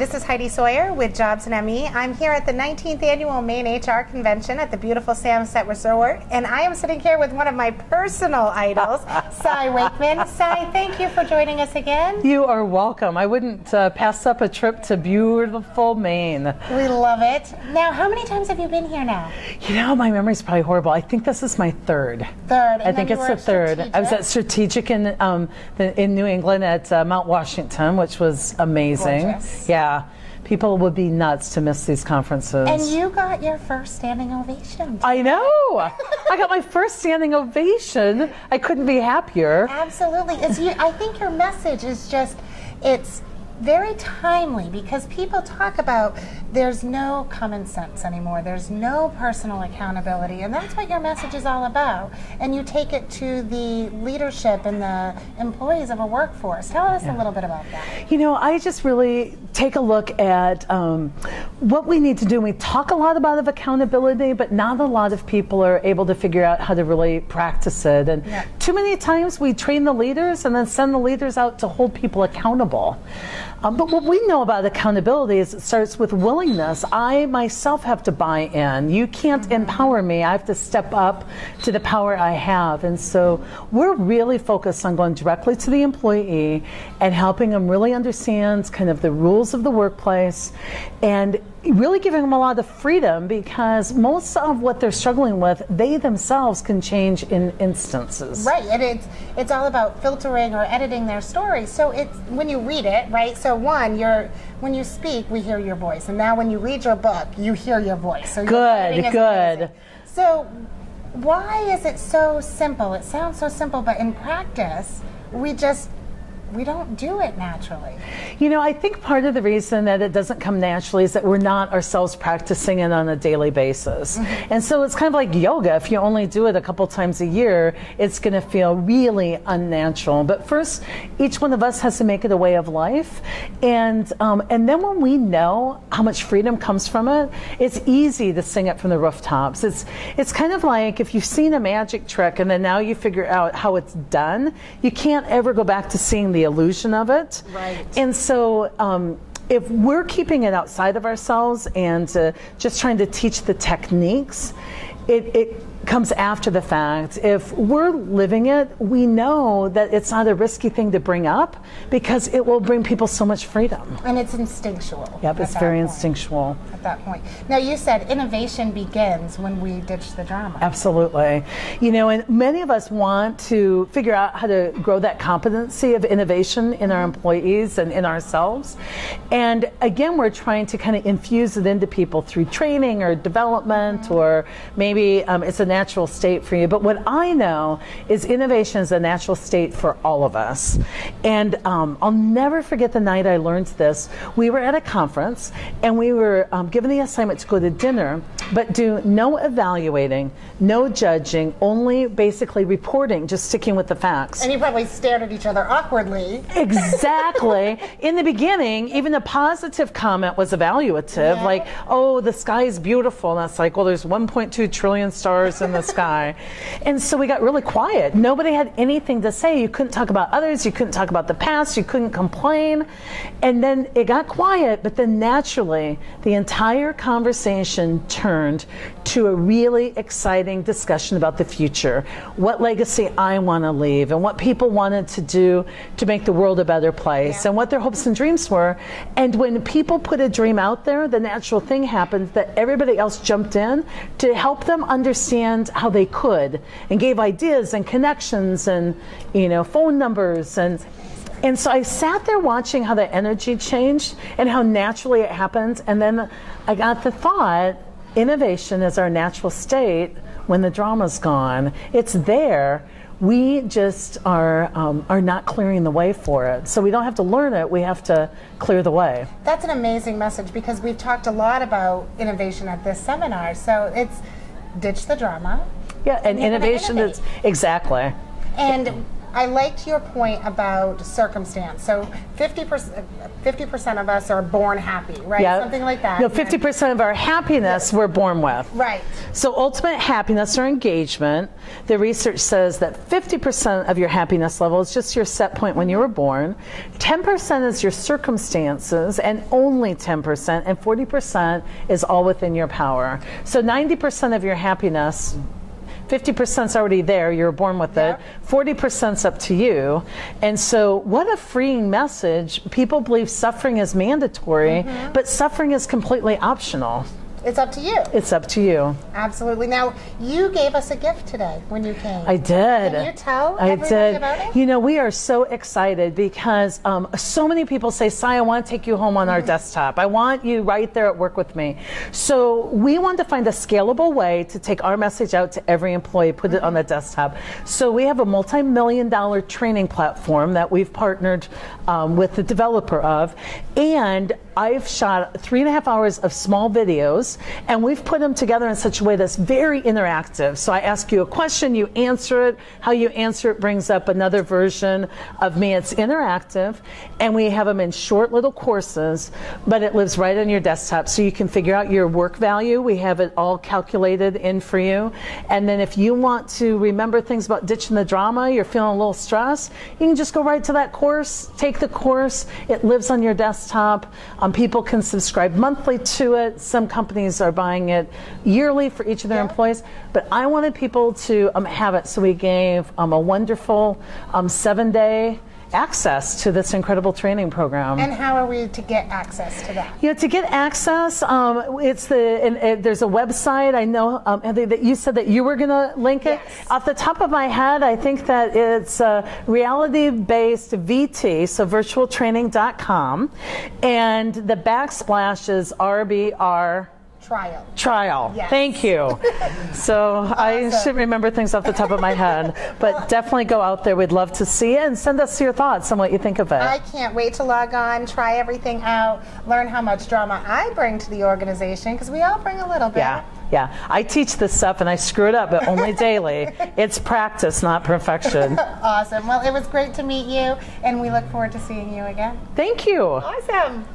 this is Heidi Sawyer with Jobs and ME. I'm here at the 19th Annual Maine HR Convention at the beautiful Samoset Resort, and I am sitting here with one of my personal idols, Wakeman. Thank you for joining us again. You are welcome. I wouldn't pass up a trip to beautiful Maine. We love it. Now, how many times have you been here now? You know, my memory's probably horrible. I think this is my third. I think it's the third. Strategic. I was at Strategic in New England at Mount Washington, which was amazing. Gorgeous. Yeah. People would be nuts to miss these conferences. And you got your first standing ovation. I know. I got my first standing ovation. I couldn't be happier. Absolutely. I think your message is just, it's very timely because people talk about there's no common sense anymore. There's no personal accountability, and that's what your message is all about. And you take it to the leadership and the employees of a workforce. Tell us a little bit about that. You know, I just really take a look at what we need to do. We talk a lot about accountability, but not a lot of people are able to figure out how to really practice it. And too many times we train the leaders and then send the leaders out to hold people accountable. But what we know about accountability is it starts with willingness. I myself have to buy in. You can't empower me. I have to step up to the power I have. And so we're really focused on going directly to the employee and helping them really understand kind of the rules of the workplace and really giving them a lot of freedom, because most of what they're struggling with, they themselves can change in instances. Right, and it's all about filtering or editing their story. So it's when you read it, right? So when you speak, we hear your voice, and now when you read your book, you hear your voice. So Good. So why is it so simple? It sounds so simple, but in practice, we don't do it naturally. You know, I think part of the reason that it doesn't come naturally is that we're not ourselves practicing it on a daily basis. And so it's kind of like yoga. If you only do it a couple times a year, it's going to feel really unnatural. But first, each one of us has to make it a way of life. And then when we know how much freedom comes from it, it's easy to sing it from the rooftops. It's kind of like if you've seen a magic trick and then now you figure out how it's done, you can't ever go back to seeing the illusion of it. Right. And so if we're keeping it outside of ourselves and just trying to teach the techniques, it comes after the fact. If we're living it, we know that it's not a risky thing to bring up because it will bring people so much freedom. And it's instinctual. Yep, it's very instinctual. At that point. Now, you said innovation begins when we ditch the drama. Absolutely. You know, and many of us want to figure out how to grow that competency of innovation in our employees and in ourselves. And again, we're trying to kind of infuse it into people through training or development, or maybe it's a natural state for you. But what I know is innovation is a natural state for all of us. And I'll never forget the night I learned this. We were at a conference and we were given the assignment to go to dinner, but do no evaluating, no judging, only basically reporting, just sticking with the facts. And you probably stared at each other awkwardly. Exactly. In the beginning, even a positive comment was evaluative, like, oh, the sky is beautiful. And that's like, well, there's 1.2 trillion stars in the sky. And so we got really quiet. Nobody had anything to say. You couldn't talk about others. You couldn't talk about the past. You couldn't complain. And then it got quiet, but then naturally the entire conversation turned to a really exciting discussion about the future, what legacy I want to leave, and what people wanted to do to make the world a better place, and what their hopes and dreams were. And when people put a dream out there, the natural thing happened that everybody else jumped in to help them understand how they could, and gave ideas and connections and, you know, phone numbers. And so I sat there watching how the energy changed and how naturally it happened. And then I got the thought, innovation is our natural state when the drama's gone. It's there. We just are not clearing the way for it. So we don't have to learn it, we have to clear the way. That's an amazing message, because we've talked a lot about innovation at this seminar. So it's ditch the drama. Yeah, and innovation is, exactly. And I liked your point about circumstance. So 50% of us are born happy, right? Yep. Something like that. No, 50% of our happiness we're born with. Right. So ultimate happiness or engagement, the research says that 50% of your happiness level is just your set point when you were born, 10% is your circumstances, and only 10%, and 40% is all within your power. So 90% of your happiness, 50% is already there, you're born with it, 40% is up to you. And so what a freeing message. People believe suffering is mandatory, but suffering is completely optional. It's up to you. It's up to you. Absolutely. Now, you gave us a gift today when you came. I did. Can you tell everybody about it? You know, we are so excited because so many people say, "Si, I want to take you home on our desktop. I want you right there at work with me." So we want to find a scalable way to take our message out to every employee, put it on the desktop. So we have a multi-million-dollar training platform that we've partnered with the developer of, and I've shot 3.5 hours of small videos, and we've put them together in such a way that's very interactive. So I ask you a question, you answer it. How you answer it brings up another version of me. It's interactive, and we have them in short little courses, but it lives right on your desktop, so you can figure out your work value. We have it all calculated in for you. And then if you want to remember things about ditching the drama, you're feeling a little stressed, you can just go right to that course, take the course. It lives on your desktop. People can subscribe monthly to it. Some companies are buying it yearly for each of their employees. But I wanted people to have it, so we gave a wonderful 7-day access to this incredible training program. And how are we to get access to that? You know, to get access, there's a website. I know that you said that you were going to link it. Yes. Off the top of my head, I think that it's reality-based VT, so virtualtraining.com, and the backsplash is RBR. Trial. Yes. Thank you. So Awesome. I should remember things off the top of my head, but definitely go out there. We'd love to see it, and send us your thoughts on what you think of it. I can't wait to log on, try everything out, learn how much drama I bring to the organization, because we all bring a little bit. Yeah. I teach this stuff and I screw it up, but only daily. It's practice, not perfection. Awesome. Well, it was great to meet you, and we look forward to seeing you again. Thank you. Awesome.